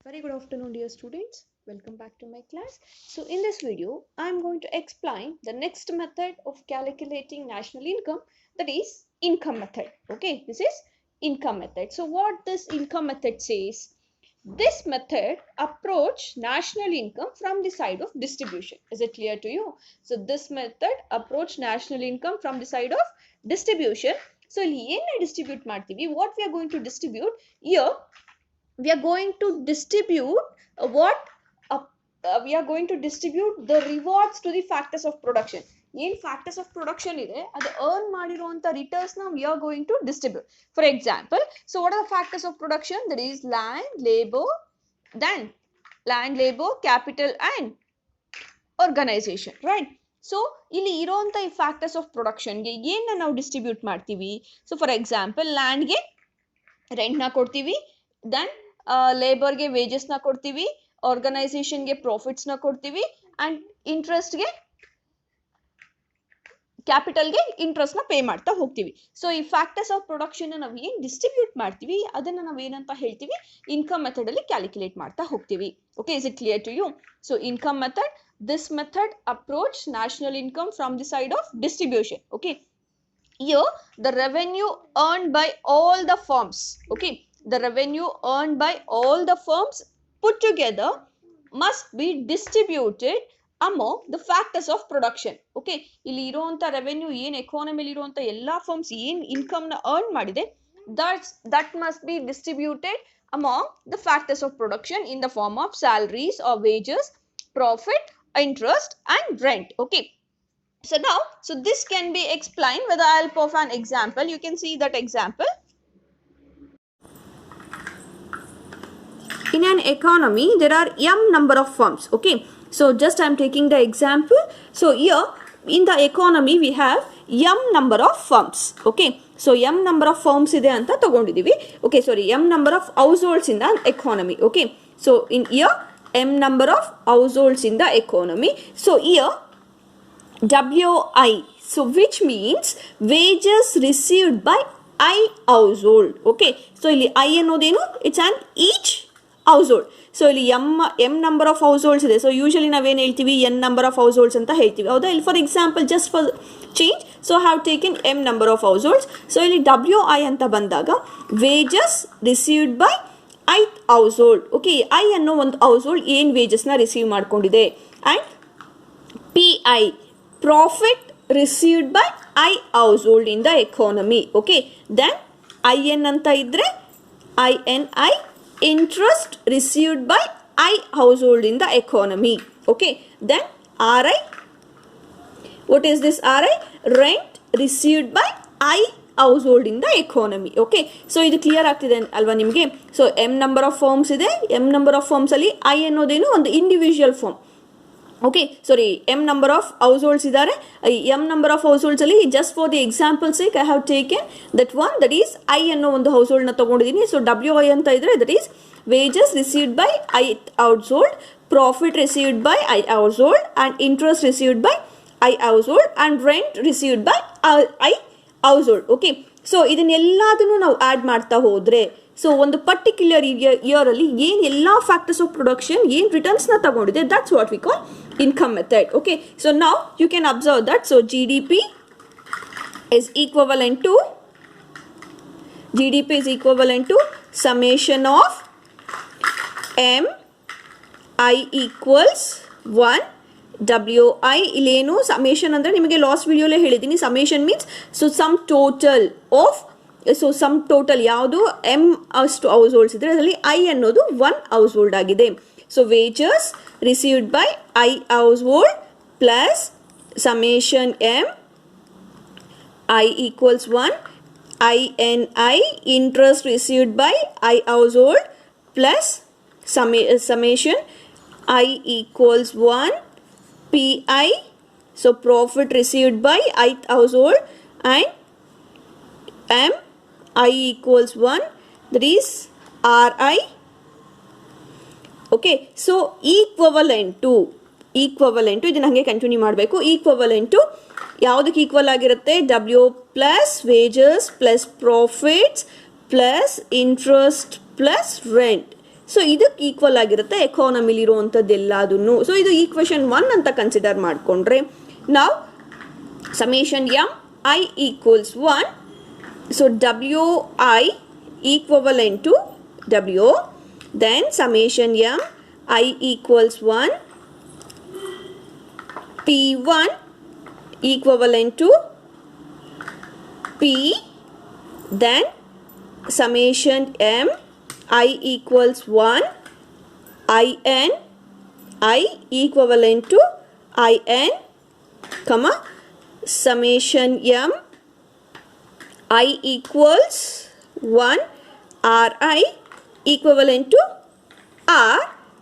Very good afternoon, dear students. Welcome back to my class. So in this video, I am going to explain the next method of calculating national income, that is income method. Okay, this is income method. So what this income method says, this method approach national income from the side of distribution. Is it clear to you? So this method approach national income from the side of distribution. So ಇಲ್ಲಿ distribute ಮಾಡ್ತೀವಿ, what we are going to distribute here, we are going to distribute what we are going to distribute the rewards to the factors of production. ಏನು factors of production ಇದೆ ಅದು earn ಮಾಡಿರುವಂತ returns ನ we are going to distribute. For example, so what are the factors of production? That is land, labour, capital and organisation, right? So ಇಲ್ಲಿ ಇರೋಂಥ ಈ factors of ಪ್ರೊಡಕ್ಷನ್ಗೆ ಏನನ್ನ ನಾವು ಡಿಸ್ಟ್ರಿಬ್ಯೂಟ್ ಮಾಡ್ತೀವಿ? ಸೊ ಫಾರ್ ಎಕ್ಸಾಂಪಲ್, ಲ್ಯಾಂಡ್ಗೆ ರೆಂಟ್ನ ಕೊಡ್ತೀವಿ, then ಲೇಬರ್ಗೆ ವೇಜಸ್ನ ಕೊಡ್ತೀವಿ, ಆರ್ಗನೈಸೇಷನ್ಗೆ ಪ್ರಾಫಿಟ್ಸ್ನ ಕೊಡ್ತೀವಿ, ಆ್ಯಂಡ್ ಇಂಟ್ರೆಸ್ಟ್ಗೆ, ಕ್ಯಾಪಿಟಲ್ಗೆ ಇಂಟ್ರೆಸ್ಟ್ನ ಪೇ ಮಾಡ್ತಾ ಹೋಗ್ತೀವಿ. ಸೊ ಈ ಫ್ಯಾಕ್ಟರ್ಸ್ ಆಫ್ ಪ್ರೊಡಕ್ಷನ್ ನಾವು ಏನು ಡಿಸ್ಟ್ರಿಬ್ಯೂಟ್ ಮಾಡ್ತೀವಿ ಅದನ್ನು ನಾವು ಏನಂತ ಹೇಳ್ತೀವಿ? ಇನ್ಕಮ್ ಮೆಥಡಲ್ಲಿ ಕ್ಯಾಲ್ಕುಲೇಟ್ ಮಾಡ್ತಾ ಹೋಗ್ತೀವಿ. Okay, is it clear to you? So income method, this method approach national income from the side of distribution. Okay, here the revenue earned by all the firms, okay, the revenue earned by all the firms put together must be distributed among the factors of production. Okay, ಇಲ್ಲಿ ಇರುವಂತ revenue ಏನು ಎಕಾನಮಿಲಿ ಇರುವಂತ ಎಲ್ಲಾ firms ಏನು income ನ earn ಮಾಡಿದೆ, that must be distributed among the factors of production in the form of salaries or wages, profit, interest and rent. Okay, so now, so this can be explained with the help of an example. You can see that example. In an economy, there are m number of firms. Okay, so just I am taking the example. So here in the economy we have m number of firms. Okay, so m number of firms ide anta tagondidivi. Okay, sorry, m number of households in the economy. Okay, so in here m number of households in the economy. So here WI, so which means wages received by I household. Okay, so ಇಲ್ಲಿ I ಅನ್ನೋದೇನು? It's an each household. So ಇಲ್ಲಿ M number of ಹೌಸ್ಹೋಲ್ಡ್ಸ್ ಇದೆ. So usually ನಾವೇನು ಹೇಳ್ತೀವಿ? N number of ಹೌಸ್ಹೋಲ್ಡ್ಸ್ ಅಂತ ಹೇಳ್ತೀವಿ, ಹೌದಾ? ಇಲ್ಲಿ for example, just for change, so have taken M number of households. So ಇಲ್ಲಿ WI ಅಂತ ಬಂದಾಗ wages received by I household. Okay, I ಅನ್ನೋ ಒಂದು ಹೌಸ್ಹೋಲ್ಡ್ ಏನು ವೇಜಸ್ನ ರಿಸೀವ್ ಮಾಡ್ಕೊಂಡಿದೆ. And PI, profit received by I household in the economy. Okay, then IN anta idre INI, interest received by I household in the economy. Okay, then RI, what is this RI? Rent received by I household in the economy. Okay, so ಇದು clear ಆಗ್ತಿದೆ ಅಲ್ವಾ ನಿಮಗೆ? So M number of firms ಇದೆ. M number of firms ಅಲ್ಲಿ I ಅನ್ನೋದೇನು? ಒಂದು individual firm. Okay, sorry, M number of households ಇದ್ದಾರೆ. M number of households ಅಲ್ಲಿ just for the example sake I have taken that one, that is I ಅನ್ನೋ ಒಂದು ಹೌಸ್ಹೋಲ್ಡ್ನ ತಗೊಂಡಿದ್ದೀನಿ. ಸೊ WI ಅಂತ ಇದ್ರೆ that is wages received by I household, profit received by I household and interest received by I household and rent received by I household. Okay, so ಇದನ್ನೆಲ್ಲದನ್ನು ನಾವು add ಮಾಡ್ತಾ ಹೋದರೆ, ಸೊ ಒಂದು ಪರ್ಟಿಕ್ಯುಲರ್ ಇಯರಲ್ಲಿ ಏನು ಎಲ್ಲ factors of production ಏನು ರಿಟರ್ನ್ಸ್ನ ತಗೊಂಡಿದೆ, that's what we call income method. Okay, so now you can observe that, so GDP is equivalent to summation of M I equals 1 WI. ಇಲ್ಲೇನು summation ಅಂದರೆ ನಿಮಗೆ ಲಾಸ್ಟ್ ವಿಡಿಯೋಲೇ ಹೇಳಿದ್ದೀನಿ. summation means so sum total ಯಾವುದು M ಅಷ್ಟು ಹೌಸ್ಹೋಲ್ಡ್ಸ್ ಇದ್ರೆ ಅದರಲ್ಲಿ I ಅನ್ನೋದು 1 ಹೌಸ್ಹೋಲ್ಡ್ ಆಗಿದೆ. So wages received by I household plus summation M I equals 1 INI, interest received by I household plus summation I equals 1 PI, so profit received by I household, and M I equals 1, that is RI. Okay, so equivalent to ಇದನ್ನ ಹಾಗೆ continue ಮಾಡಬೇಕು. Equivalent to ಯಾವುದಕ್ಕೆ equal ಆಗಿರುತ್ತೆ? W plus wages plus profits plus interest plus rent. So ಇದಕ್ಕೆ equal ಆಗಿರುತ್ತೆ ಎಕಾನಮಿಲಿ ಇರುವಂಥದ್ದೆಲ್ಲದನ್ನು. So ಇದು equation 1 ಅಂತ ಕನ್ಸಿಡರ್ ಮಾಡಿಕೊಂಡ್ರೆ ನಾವು summation M I equals 1. So W I equivalent to W, then summation M I equals 1, P1 equivalent to P, then summation M I equals 1, IN I equivalent to IN, comma summation M I equals 1 RI equivalent to R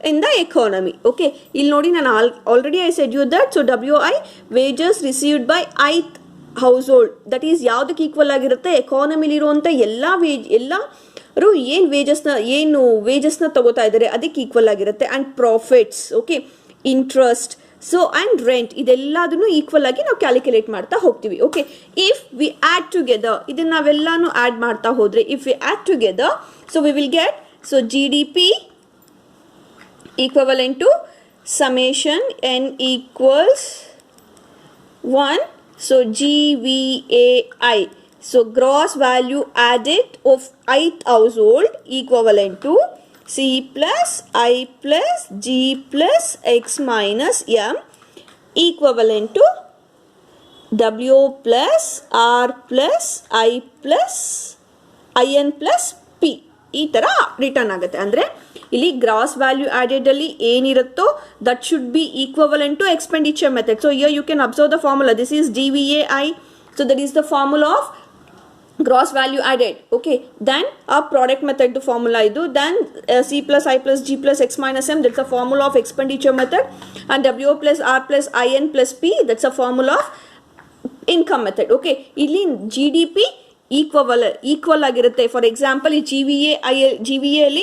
in the economy. Okay, ಇಲ್ಲಿ ನೋಡಿ ನಾನು already I said you that. So WI wages received by ith household, that is ಯಾವುದಕ್ಕೆ equal ಆಗಿರುತ್ತೆ ಎಕಾನಮಿಲಿ ಇರುವಂಥ ಎಲ್ಲರೂ ಏನು ವೇಜಸ್ನ ತಗೋತಾ ಇದ್ದಾರೆ ಅದಕ್ಕೆ ಈಕ್ವಲ್ ಆಗಿರುತ್ತೆ. And profits, okay, interest, so and rent, ಇದೆಲ್ಲದನ್ನು ಈಕ್ವಲ್ ಆಗಿ ನಾವು ಕ್ಯಾಲ್ಕುಲೇಟ್ ಮಾಡ್ತಾ ಹೋಗ್ತೀವಿ. Okay, if we add together, ಇದನ್ನು ನಾವೆಲ್ಲಾನು ಆ್ಯಡ್ ಮಾಡ್ತಾ ಹೋದರೆ, if we add together, so we will get, so G D P equivalent to summation n equals 1, so GVAI, so gross value added of ith household equivalent to C plus I plus G plus X minus M equivalent to W plus R plus I plus IN plus P. ಈ ಥರ return ಆಗುತ್ತೆ. ಅಂದರೆ ಇಲ್ಲಿ gross value ಆ್ಯಡೆಡಲ್ಲಿ ಏನಿರುತ್ತೋ that should be equivalent to expenditure method. So here you can observe the formula, this is DVAI, so that is the formula of gross value added. Okay, then our product method the formula idu, then C plus I plus G plus X minus M, that's a formula of expenditure method, and W plus R plus IN plus P, that's a formula of income method. Okay, ಇಲ್ಲಿ GDP equal ಆಗಿರುತ್ತೆ. For example ಈ GVA ಅಲ್ಲಿ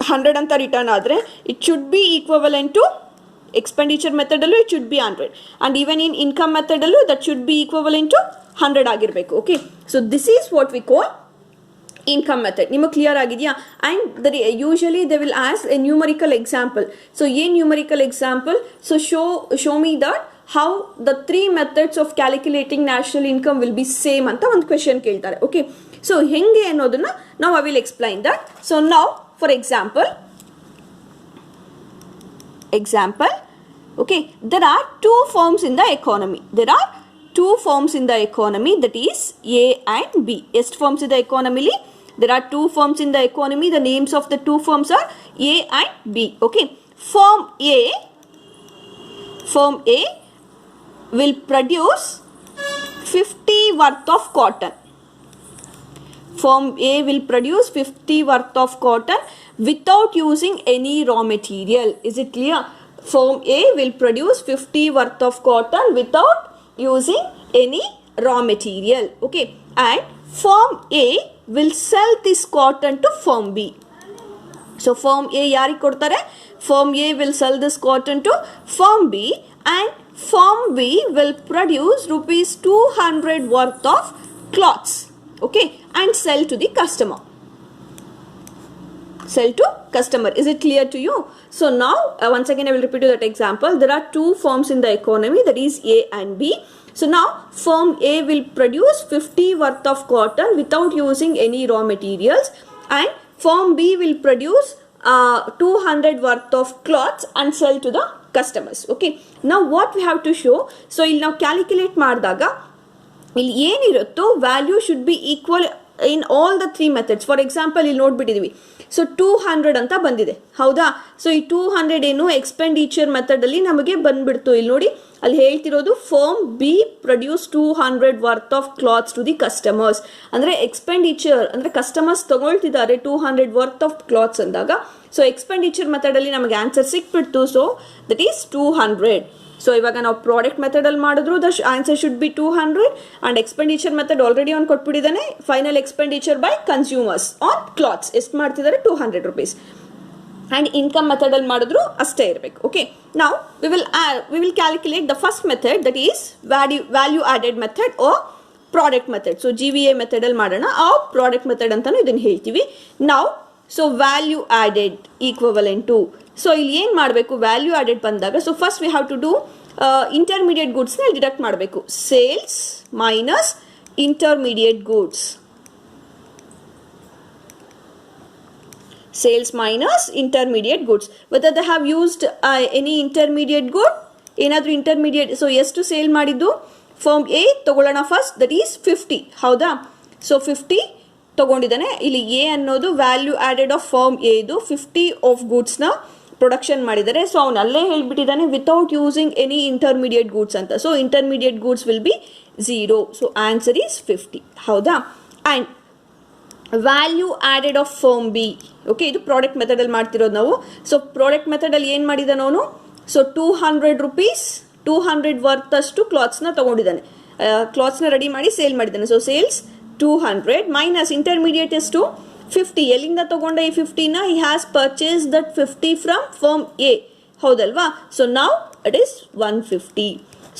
100 ಅಂತ return ಆದರೆ it should be equivalent to expenditure ಮೆಥಡಲ್ಲೂ it should be 100, and even in income ಮೆಥಡಲ್ಲೂ that should be equivalent to 100 ಆಗಿರಬೇಕು. Okay, so this is what we call income method. ನಿಮಗೆ clear ಆಗಿದೆಯಾ? And usually they will ask a numerical example. So ಏನು numerical example? So show me that how the 3 methods of calculating national income will be same ಅಂತ ಒಂದು question ಕೇಳ್ತಾರೆ. Okay, so ಹೆಂಗೆ ಅನ್ನೋದನ್ನ ನಾವು I will explain that. So ನಾವು for example, okay, there are 2 firms in the economy. There are 2 firms in the economy, that is A and B. ಎಷ್ಟು firms in the economy? There are 2 firms in the economy. The names of the 2 firms are A and B. Okay, firm A will produce 50 worth of cotton. Firm A will produce 50 worth of cotton without using any raw material. Is it clear? Firm A will produce 50 worth of cotton without using any raw material. Okay, and firm A will sell this cotton to firm B. So firm A ಯಾರಿಗೆ ಕೊಡ್ತಾರೆ? Firm A will sell this cotton to firm B, and firm B will produce rupees 200 worth of cloths, okay, and sell to the customer. Is it clear to you? So now once again I will repeat you that example. There are 2 firms in the economy, that is A and B. So now firm A will produce 50 worth of cotton without using any raw materials, and firm B will produce 200 worth of cloths and sell to the customers. Okay, now what we have to show, so ಇಲ್ಲಿ ನಾವು calculate ಮಾಡಿದಾಗ ಇಲ್ಲಿ ಏನಿರುತ್ತೋ value should be equal in all the 3 methods. For example ಇಲ್ಲಿ ನೋಡ್ಬಿಟ್ಟಿದ್ದೀವಿ, so 200 ಅಂತ ಬಂದಿದೆ, ಹೌದಾ? ಸೊ ಈ 200 ಏನು ಎಕ್ಸ್ಪೆಂಡಿಚರ್ ಮೆಥಡಲ್ಲಿ ನಮಗೆ ಬಂದ್ಬಿಡ್ತು. ಇಲ್ಲಿ ನೋಡಿ ಅಲ್ಲಿ ಹೇಳ್ತಿರೋದು firm B produce 200 worth of clothes to the customers. ಅಂದರೆ ಎಕ್ಸ್ಪೆಂಡಿಚರ್ ಅಂದರೆ ಕಸ್ಟಮರ್ಸ್ ತಗೊಳ್ತಿದ್ದಾರೆ 200 ವರ್ತ್ ಆಫ್ ಕ್ಲಾತ್ಸ್ ಅಂದಾಗ, ಸೊ ಎಕ್ಸ್ಪೆಂಡಿಚರ್ ಮೆಥಡಲ್ಲಿ ನಮಗೆ ಆನ್ಸರ್ ಸಿಕ್ಬಿಡ್ತು. So that is 200. ಸೊ ಇವಾಗ ನಾವು ಪ್ರಾಡಕ್ಟ್ ಮೆಥಡಲ್ಲಿ ಮಾಡಿದ್ರು the answer should be 200, and expenditure method already ಅವ್ನು ಕೊಟ್ಬಿಟ್ಟಿದ್ದಾನೆ. Final expenditure by consumers on clothes ಎಷ್ಟು ಮಾಡ್ತಿದ್ದಾರೆ? 200 rupees. ಆ್ಯಂಡ್ ಇನ್ಕಮ್ ಮೆಥಡಲ್ಲಿ ಮಾಡಿದ್ರು ಅಷ್ಟೇ ಇರಬೇಕು. ಓಕೆ, ನಾವು we will calculate the first method, that is value added method or product method. So GVA ಮೆಥಡಲ್ಲಿ ಮಾಡೋಣ, ಆ ಪ್ರಾಡಕ್ಟ್ ಮೆಥಡ್ ಅಂತಲೂ ಇದನ್ನು ಹೇಳ್ತೀವಿ. ನಾವು so value added equivalent to. So ಇಲ್ಲಿ ಏನು ಮಾಡಬೇಕು, ವ್ಯಾಲ್ಯೂ ಆ್ಯಡೆಡ್ ಬಂದಾಗ so first we have to do intermediate ಗೂಡ್ಸ್ನ ಡಿಡಕ್ಟ್ ಮಾಡಬೇಕು. Sales minus intermediate goods, sales minus intermediate goods. Whether they have used any intermediate good, ಏನಾದರೂ intermediate. So ಎಷ್ಟು sale ಮಾಡಿದ್ದು firm A ತೊಗೊಳ್ಳೋಣ ಫಸ್ಟ್, ದಟ್ ಈಸ್ 50. ಹೌದಾ? So 50 ತೊಗೊಂಡಿದ್ದಾನೆ. ಇಲ್ಲಿ A ಅನ್ನೋದು ವ್ಯಾಲ್ಯೂ ಆ್ಯಡೆಡ್ ಆಫ್ ಫರ್ಮ್ ಎದು 50 ಆಫ್ ಗೂಡ್ಸ್ನ ಪ್ರೊಡಕ್ಷನ್ ಮಾಡಿದ್ದಾರೆ. ಸೊ ಅವನು ಅಲ್ಲೇ ಹೇಳಿಬಿಟ್ಟಿದ್ದಾನೆ without using any intermediate goods ಅಂತ. So intermediate goods will be 0. So answer is 50. ಹೌದಾ? And value added of firm B. Okay, ಇದು ಪ್ರಾಡಕ್ಟ್ ಮೆಥಡಲ್ಲಿ ಮಾಡ್ತಿರೋದು ನಾವು. ಸೊ ಪ್ರಾಡಕ್ಟ್ ಮೆಥಡಲ್ಲಿ ಏನು ಮಾಡಿದ್ದಾನೆ ಅವನು, ಸೊ 200 rupees 200 ವರ್ತಷ್ಟು ಕ್ಲಾತ್ಸ್ನ ತೊಗೊಂಡಿದ್ದಾನೆ. ಕ್ಲಾತ್ಸ್ನ ರೆಡಿ ಮಾಡಿ ಸೇಲ್ ಮಾಡಿದ್ದಾನೆ. ಸೊ ಸೇಲ್ಸ್ 200 ಮೈನಸ್ ಇಂಟರ್ಮೀಡಿಯೇಟ್ ಎಷ್ಟು 50. ಎಲ್ಲಿಂದ ತೊಗೊಂಡ ಈ 50ನ? He has purchase that 50 from firm A. ಹೌದಲ್ವಾ? So now it is 150.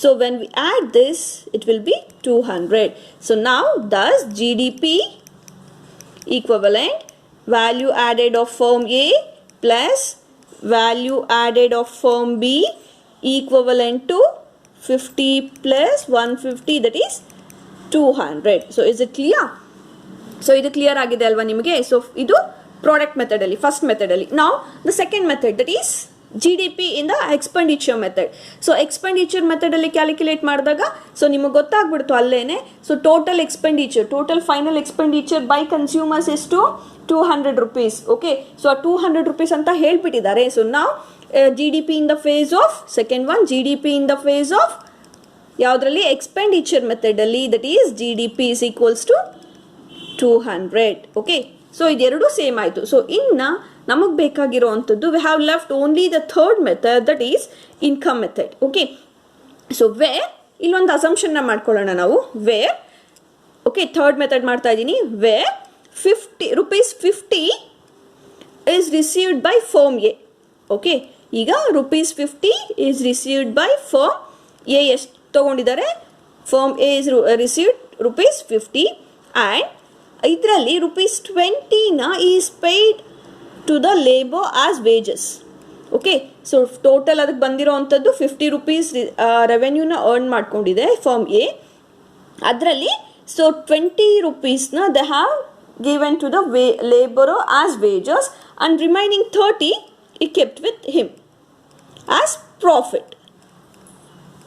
So when we add this, it will be 200. So now thus GDP equivalent value added of firm A plus value added of firm B equivalent to 50 plus 150, that is 200. So is it clear? So ಇದು clear ಆಗಿದೆ ಅಲ್ವಾ ನಿಮಗೆ? So ಇದು product ಮೆಥಡಲ್ಲಿ first ಮೆಥಡಲ್ಲಿ. ನಾವು the second method that is GDP in the expenditure method. So expenditure ಮೆಥಡಲ್ಲಿ calculate ಮಾಡಿದಾಗ so ನಿಮಗೆ ಗೊತ್ತಾಗ್ಬಿಡ್ತು ಅಲ್ಲೇನೆ. So total expenditure, total final expenditure by consumers ಎಷ್ಟು 200 rupees. ಓಕೆ, ಸೊ ಆ 200 rupees ಅಂತ ಹೇಳ್ಬಿಟ್ಟಿದ್ದಾರೆ. ಸೊ ನಾವು GDP in the phase of second one, GDP in the phase of ಯಾವುದರಲ್ಲಿ ಎಕ್ಸ್ಪೆಂಡಿಚರ್ ಮೆಥಡಲ್ಲಿ, that is GDP is equals to 200. Okay, so ಇದೆರಡು same ಆಯಿತು. So ಇನ್ನು ನಮಗೆ ಬೇಕಾಗಿರೋ ಅಂಥದ್ದು we have left only the third method, that is income method. Okay, so where ಇಲ್ಲೊಂದು ಅಸಂಪ್ಷನ್ನ ಮಾಡ್ಕೊಳ್ಳೋಣ ನಾವು. ವೇರ್, ಓಕೆ, ಥರ್ಡ್ ಮೆಥಡ್ ಮಾಡ್ತಾ ಇದ್ದೀನಿ. Where 50 rupees 50 is received by firm A. Okay, ಈಗ rupees 50 is received by firm A. ಎಷ್ಟು ತೊಗೊಂಡಿದ್ದಾರೆ? firm A is received rupees 50 and ಇದರಲ್ಲಿ rupees 20ನ is paid to the labour as wages. Okay, so total ಅದಕ್ಕೆ ಬಂದಿರೋ ಅಂಥದ್ದು 50 rupees ರೆವೆನ್ಯೂನ earn ಮಾಡ್ಕೊಂಡಿದೆ ಫರ್ಮ್ ಎ. ಅದರಲ್ಲಿ ಸೊ 20 rupeesನ they have given to the labour as wages and remaining 30 ಈ kept with him as profit.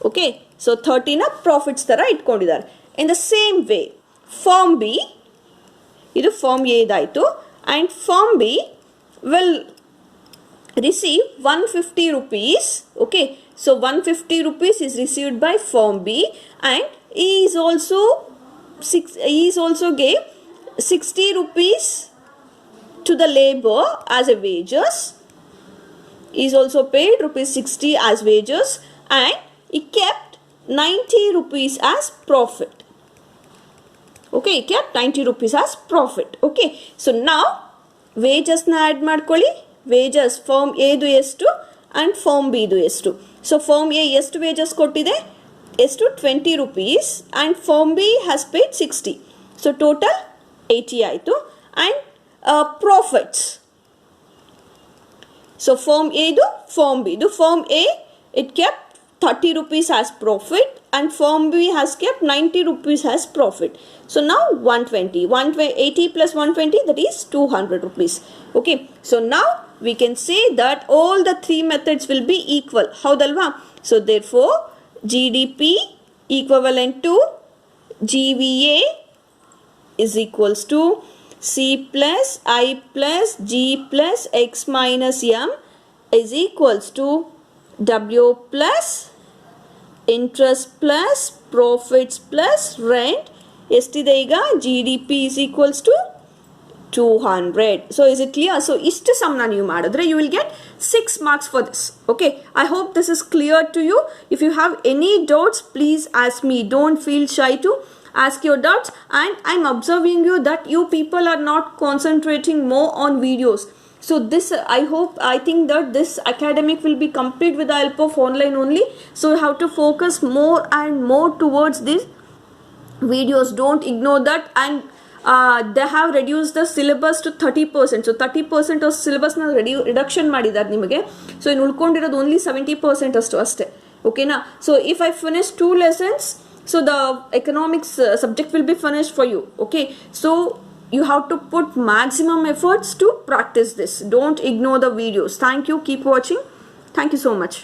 Okay, so 30ನ profits ಥರ ಇಟ್ಕೊಂಡಿದ್ದಾರೆ. In the same way firm B, ಇದು ಫರ್ಮ್ ಎ ಇದಾಯಿತು. And firm B will receive 150 rupees. Okay, so 150 rupees is received by firm B and he is also gave 60 rupees to the labor as a wages. He is also paid rupees 60 as wages and he kept 90 rupees as profit. Okay, he kept 90 rupees as profit. Okay, so now ವೇಜಸ್ನ add ಮಾಡ್ಕೊಳ್ಳಿ. Wages firm ಎದು ಎಷ್ಟು and firm ಬಿದು ಎಷ್ಟು. So firm A ಎಷ್ಟು wages ಕೊಟ್ಟಿದೆ, ಎಷ್ಟು 20 rupees and firm B has paid 60. So total 80 ಆಯಿತು. ಆ್ಯಂಡ್ ಪ್ರಾಫಿಟ್ಸ್, ಸೊ ಫರ್ಮ್ ಎದು ಫರ್ಮ್ ಬಿದು, firm A it kept 30 rupees as profit and firm B has kept 90 rupees as profit. So now 180 plus 120, that is 200 rupees. Okay, so now we can say that all the three methods will be equal. Haudalva? So therefore GDP equivalent to GVA is equals to C plus I plus G plus X minus M is equals to W plus interest plus profits plus rent. ಎಷ್ಟಿದೆ ಈಗ? GDP is equals to 200. So is it clear? So ಇಷ್ಟು ಸಮ್ನ ನೀವು ಮಾಡಿದ್ರೆ you will get 6 marks for this. Okay, I hope this is clear to you. If you have any doubts, please ask me. Don't feel shy to ask your doubts. And I'm observing you that you people are not concentrating more on videos. So this, I think that this academic will be complete with the help of online only. So you have to focus more and more towards these videos. Don't ignore that. And they have reduced the syllabus to 30%. So 30% of syllabus na reduction ಮಾಡಿದ್ದಾರೆ ನಿಮಗೆ. So ಇನ್ನು ಉಳ್ಕೊಂಡಿರೋದು only 70% ಅಷ್ಟು ಅಷ್ಟೇ. ಓಕೆನಾ? So if I finish 2 lessons, so the economics subject will be finished for you. Okay, so you have to put maximum efforts to practice this. Don't ignore the videos. Thank you. Keep watching. Thank you so much.